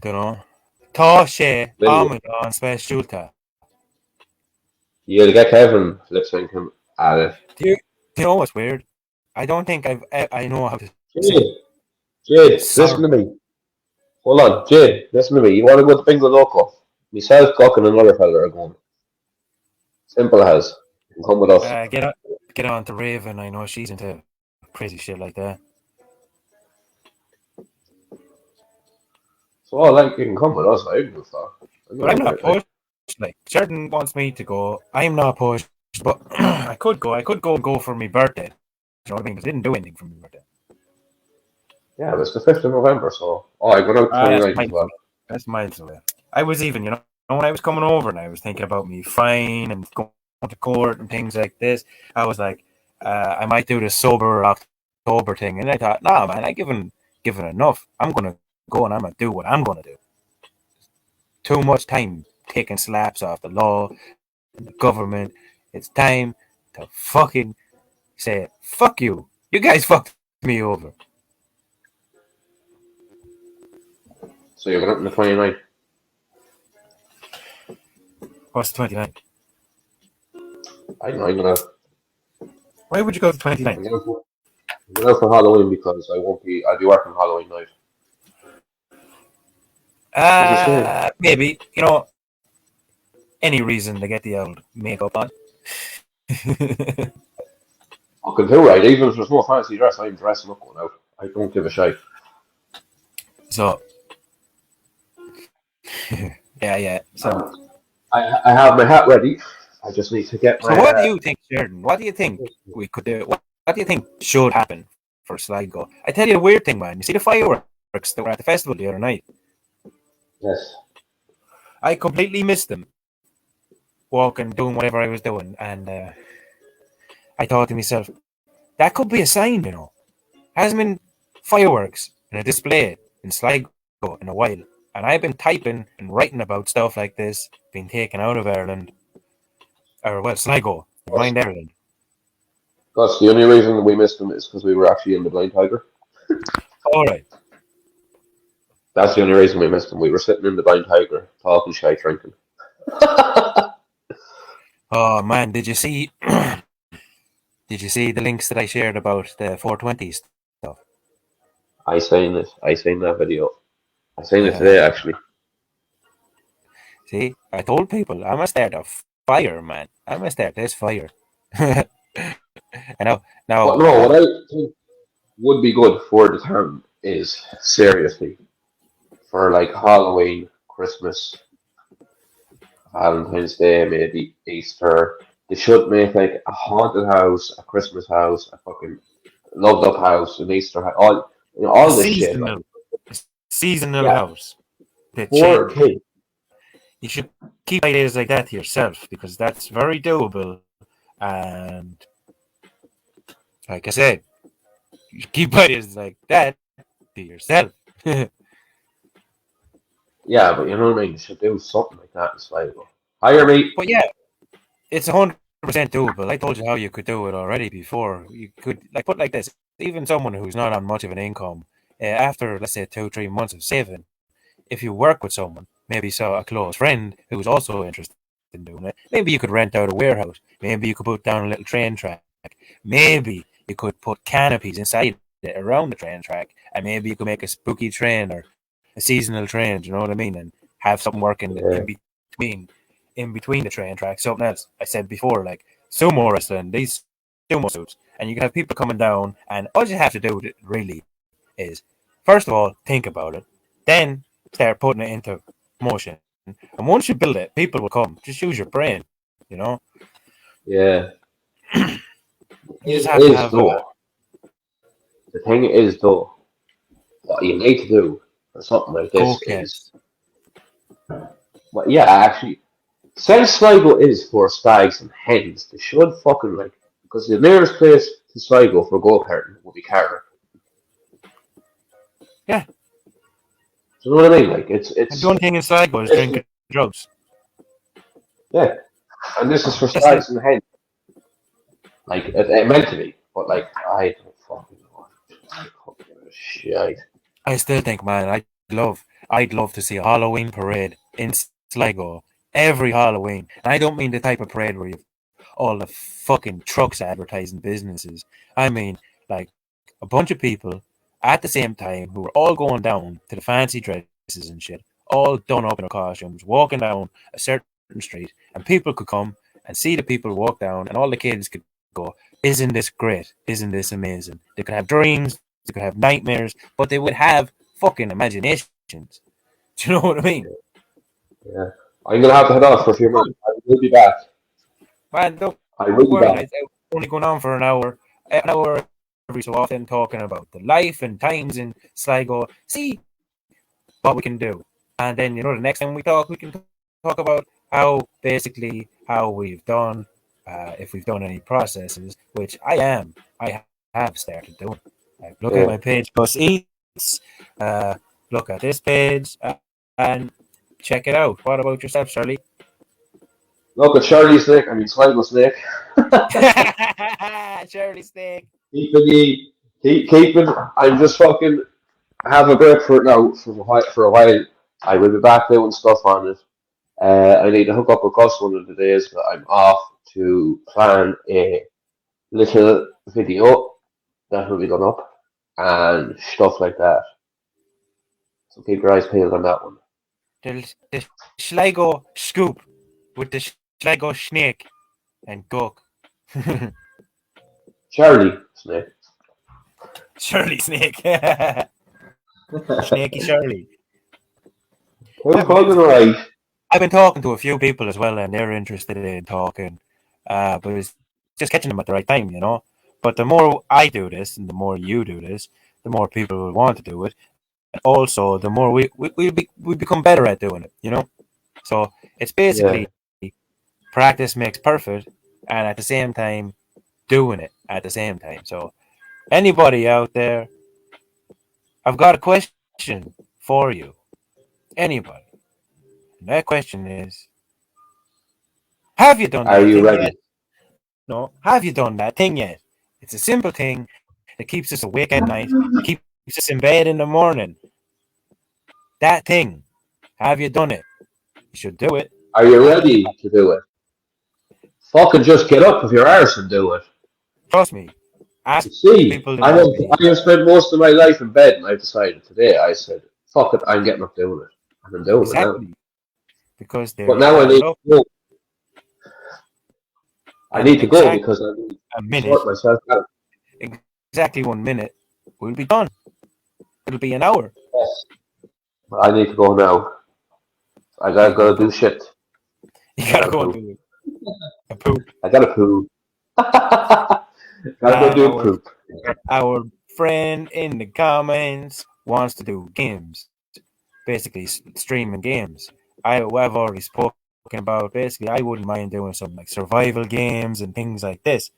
Don't know. Tá sé Will we? Ramadan specialta. You'll get Kevin lip syncing at it. Do you know what's weird? I don't think I know how to Jade, Sorry. listen to me. Hold on, Jade, listen to me. You want to go to bingo local? Myself, Cook, and another fella are going. Simple as. You can come with us. get on to Raven. I know she's into crazy shit like that. So, like, you can come with us. I can do that. But I'm not pushed. Like Sheridan wants me to go. I'm not pushed, but I could go. I could go for my birthday. You know what I mean? Because I didn't do anything for my birthday. Yeah, it's the 5th of November, so. Oh, I go out 29th as well. That's miles away. I was even, when I was coming over and I was thinking about me fine and going to court and things like this, I was like, I might do the sober October thing. And I thought, nah, man, I given enough. I'm going to go and I'm going to do what I'm going to do. Too much time taking slaps off the law, the government. It's time to fucking say, fuck you. You guys fucked me over. So you're going up on the 29th? What's the 29th? I know, I'm going to. Why would you go to the I'm 29th? going out for Halloween because I'll be working Halloween night. Maybe, any reason to get the old makeup on. I can do right. Even if there's no fancy dress, I'm dressing up going out. I don't give a shit. So, yeah. So, I have my hat ready. I just need to get my. So, what do you think, Sheridan? What do you think we could do? What do you think should happen for Sligo? I tell you the weird thing, man. You see the fireworks that were at the festival the other night? Yes. I completely missed them. Walking, doing whatever I was doing, and I thought to myself, that could be a sign, Hasn't been fireworks in a display in Sligo in a while, and I've been typing and writing about stuff like this being taken out of Ireland, Sligo, mind Ireland. That's the only reason we missed them is because we were actually in the Blind Tiger. All right. That's the only reason we missed them. We were sitting in the Blind Tiger, talking shit, drinking. Oh man, did you see? Did you see the links that I shared about the 420 stuff? I seen it. I seen that video. I seen it today, actually. See, I told people I'm gonna start a fire, man. I'm gonna start this fire. I know. Now, But no, what I think would be good for the town is seriously for like Halloween, Christmas, Valentine's Day, maybe Easter. They should make like a haunted house, a Christmas house, a fucking loved up house, an Easter house, all this shit. Seasonal Yeah. house. For kids. You should keep ideas like that to yourself because that's very doable. And like I said, you should keep ideas like that to yourself. Yeah, but you know what I mean? You should do something like that in Sligo. Hire me. But yeah, it's 100% doable. I told you how you could do it already before. You could put like this. Even someone who's not on much of an income, after let's say 2-3 months of saving, if you work with someone, maybe saw a close friend who's also interested in doing it, maybe you could rent out a warehouse. Maybe you could put down a little train track. Maybe you could put canopies inside it around the train track, and maybe you could make a spooky train or a seasonal train. Do you know what I mean? And have something working in between the train tracks. Something else I said before, like sumo wrestling, these sumo suits, and you can have people coming down, and all you have to do really is, first of all, think about it, then start putting it into motion. And once you build it, people will come. Just use your brain, you know. Yeah. You just It have to is have though. The thing is though, what you need to do for something like go this is, kids. well, yeah, actually, since Sligo is for stags and hens, they should fucking like, because the nearest place to Sligo for go karting would be Carter. Yeah. Do you know what I mean? Like And the only thing in Sligo is drinking drugs. yeah, and this is for That's it. stags and hens. Like it meant to be, but like I don't fucking know. I fucking give a shit. I still think, man, I'd love to see a Halloween parade in Sligo every Halloween. And I don't mean the type of parade where you have all the fucking trucks advertising businesses. I mean, like a bunch of people at the same time who are all going down to the fancy dresses and shit, all done up in their costumes, walking down a certain street, and people could come and see the people walk down, and all the kids could go, "Isn't this great? Isn't this amazing?" They could have dreams, they could have nightmares, but they would have fucking imaginations. Do you know what I mean? Yeah, I'm gonna have to head off for a few minutes. I will be back. Man, don't I will be worry, back. it's only going on for an hour every so often, talking about the life and times in Sligo. See what we can do, and then the next time we talk, we can talk about how we've done, if we've done any processes, which I have started doing. Like, look at Yeah. my page, Gus Eats. Look at this page and check it out. What about yourself, Shirley? Look at Shirley Snake. I mean Sligo Snake. Shirley Snake. Keeping ye, keeping. I'm just fucking have a break for it now for a while. I will be back doing stuff on it. I need to hook up with Gus one of the days, but I'm off to plan a little video that will be done up and stuff like that. So keep your eyes peeled on that one. The Sligo Scoop with the Sligo Snake and Gok. Charlie Snake. Shirley Snake. Snaky Shirley. Who's Yeah, fucking right? I've been talking to a few people as well, and they're interested in talking. But it's just catching them at the right time, you know. But the more I do this, and the more you do this, the more people will want to do it. And also, the more we become better at doing it, you know. So it's Yeah. basically practice makes perfect, and at the same time, doing it at the same time. So anybody out there, I've got a question for you. Anybody. And that question is, have you done Are that you thing yet? ready? No, have you done that thing yet? It's a simple thing that keeps us awake at night, that keeps us in bed in the morning. That thing, have you done it? You should do it. Are you ready to do it? Fucking just get up with your arse and do it. Trust me. Ask See, people I that have know me. I have spent most of my life in bed, and I decided today. I said, "Fuck it, I'm getting up doing it, and I'm doing it now." Exactly. Because But there now I are need to go. I and need in to go exact because I need a to minute, sort myself out. exactly 1 minute, we'll be done. It'll be an hour. Yes, but I need to go now. I You gotta gotta go do poo. shit. You I gotta gotta go and poo. do it. A poop. I gotta poo. Gotta go And do poop. our friend in the comments wants to do games, basically streaming games. I've already spoken about, basically I wouldn't mind doing some like survival games and things like this.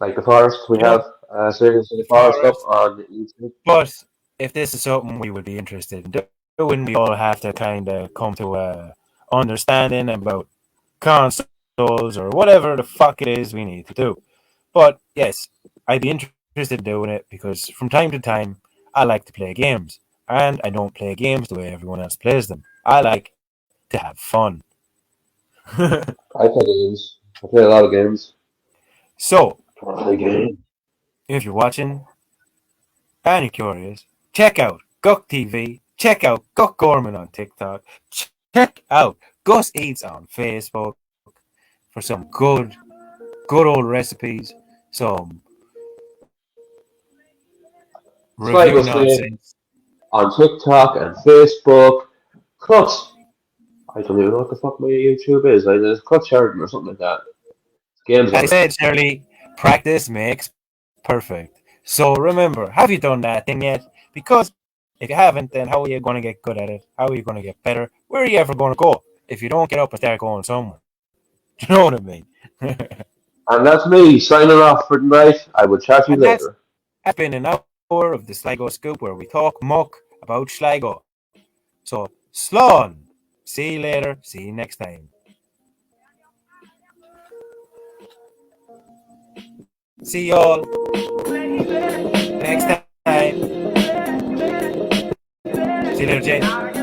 Like the forest, we You know, have series of the the forest up forest. on YouTube. But if this is something we would be interested in doing, we all have to kind of come to a understanding about consoles or whatever the fuck it is we need to do. But yes, I'd be interested in doing it because from time to time I like to play games, and I don't play games the way everyone else plays them. I like to have fun. I play games. I play a lot of games. So I play games. if you're watching and you're curious, check out Guck TV, check out Guck Gorman on TikTok, check out Gus Eats on Facebook for some good old recipes, some review Sligo Stay nonsense. on TikTok and Facebook. Crux. I don't even know what the fuck my YouTube is. Like, there's Crux Sheridan or something like that. Games As on I it. said, Shirley, practice makes perfect. So remember, have you done that thing yet? Because if you haven't, then how are you going to get good at it? How are you going to get better? Where are you ever going to go if you don't get up and start going somewhere? Do you know what I mean? And that's me signing off for tonight. I will chat to you And that's later. been an hour of the Sligo Scoop where we talk muck about Sligo. So, Slán. See you later. See you next time. See y'all next time. See you later, Jay.